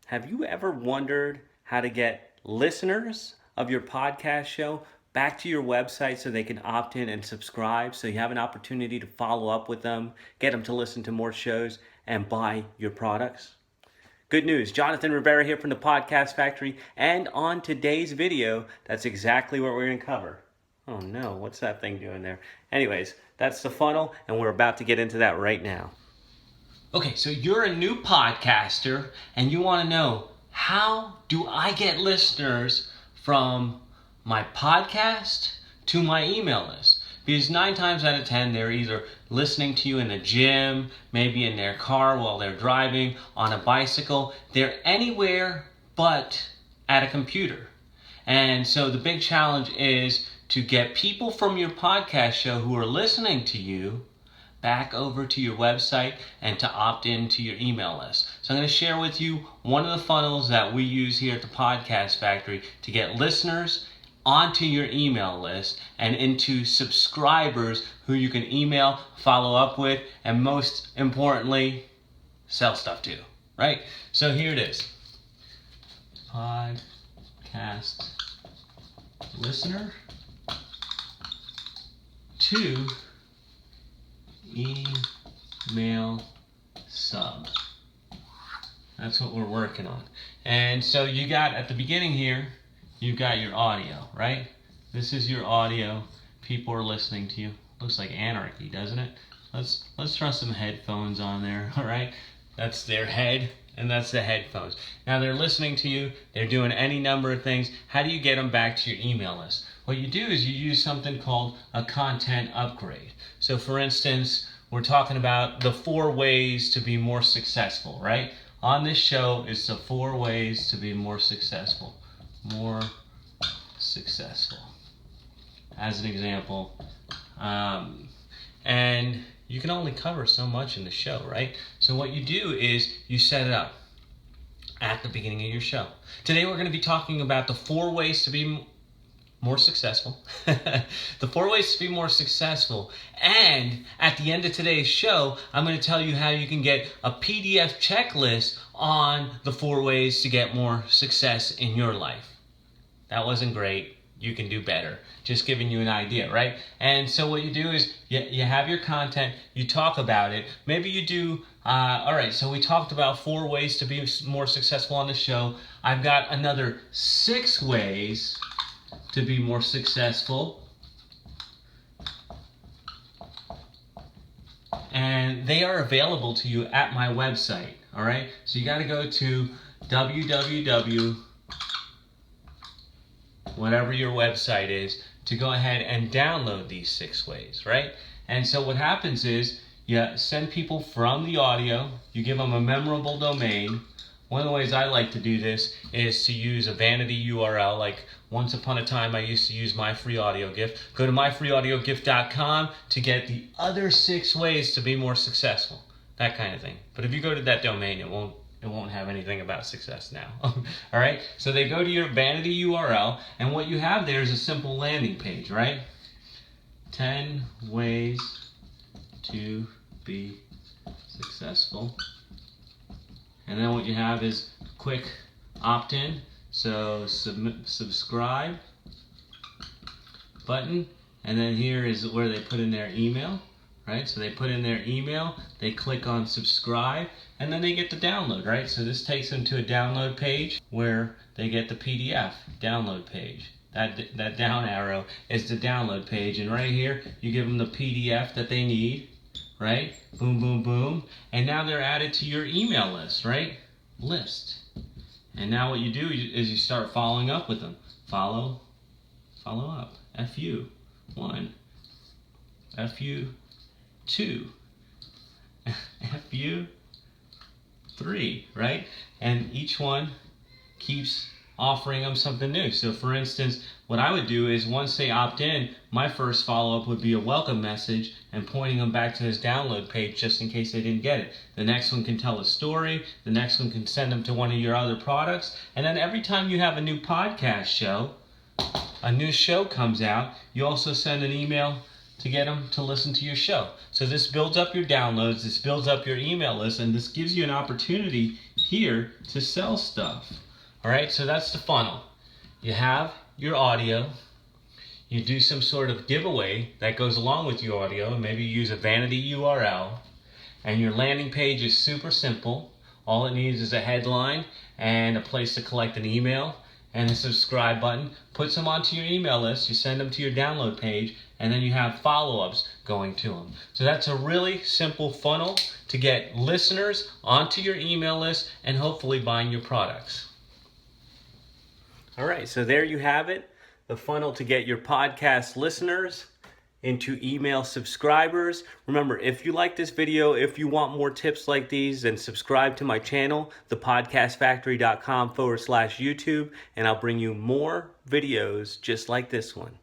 Have you ever wondered how to get listeners of your podcast show back to your website so they can opt in and subscribe so you have an opportunity to follow up with them, get them to listen to more shows, and buy your products? Good news, Jonathan Rivera here from the Podcast Factory, and on today's video, that's exactly what we're going to cover. Oh no, what's that thing doing there? Anyways, that's the funnel, and we're about to get into that right now. Okay, so you're a new podcaster and you want to know, how do I get listeners from my podcast to my email list? Because 9 times out of 10, they're either listening to you in the gym, maybe in their car while they're driving, on a bicycle. They're anywhere but at a computer. And so the big challenge is to get people from your podcast show who are listening to you back over to your website and to opt into your email list. So I'm going to share with you one of the funnels that we use here at the Podcast Factory to get listeners onto your email list and into subscribers who you can email, follow up with, and most importantly, sell stuff to, right? So here it is. Podcast listener to email sub. That's what we're working on. And so you got at the beginning here, you've got your audio, right? This is your audio. People are listening to you. Looks like anarchy, doesn't it? Let's throw some headphones on there, all right? That's their head, and that's the headphones. Now they're listening to you. They're doing any number of things. How do you get them back to your email list? What you do is you use something called a content upgrade. So for instance, we're talking about the 4 ways to be more successful, right? On this show is the 4 ways to be more successful. More successful. As an example. And you can only cover so much in the show, right? So what you do is you set it up at the beginning of your show. Today we're going to be talking about the 4 ways to be more successful. The 4 ways to be more successful. And at the end of today's show, I'm going to tell you how you can get a PDF checklist on the 4 ways to get more success in your life. That wasn't great. You can do better. Just giving you an idea, right? And so what you do is you have your content, you talk about it. Maybe you do, all right, so we talked about 4 ways to be more successful on the show. I've got another 6 ways to be more successful. And they are available to you at my website, all right? So you got to go to www, whatever your website is, to go ahead and download these 6 ways, right? And so what happens is you send people from the audio, you give them a memorable domain. One of the ways I like to do this is to use a vanity URL. Like once upon a time I used to use My Free Audio Gift. Go to myfreeaudiogift.com to get the other 6 ways to be more successful. That kind of thing. But if you go to that domain, it won't have anything about success now. All right? So they go to your vanity URL, and what you have there is a simple landing page, right? 10 ways to be successful. And then what you have is quick opt-in. So subscribe button. And then here is where they put in their email. Right? So they put in their email, they click on subscribe, and then they get the download, right? So this takes them to a download page where they get the PDF download page. That down arrow is the download page, and right here you give them the PDF that they need, right? Boom, boom, boom. And now they're added to your email list, right? List. And now what you do is you start following up with them. Follow up. FU 1. FU 2. FU 3, right? And each one keeps offering them something new. So for instance, what I would do is once they opt in, my first follow-up would be a welcome message and pointing them back to this download page just in case they didn't get it. The next one can tell a story. The next one can send them to one of your other products. And then every time you have a new podcast show, a new show comes out, you also send an email to get them to listen to your show. So this builds up your downloads, this builds up your email list, and this gives you an opportunity here to sell stuff. All right, so that's the funnel. You have your audio, you do some sort of giveaway that goes along with your audio, and maybe you use a vanity URL, and your landing page is super simple. All it needs is a headline and a place to collect an email and a subscribe button. Puts them onto your email list, you send them to your download page, and then you have follow-ups going to them. So that's a really simple funnel to get listeners onto your email list and hopefully buying your products. All right, so there you have it, the funnel to get your podcast listeners into email subscribers. Remember, if you like this video, if you want more tips like these, then subscribe to my channel, thepodcastfactory.com/YouTube, and I'll bring you more videos just like this one.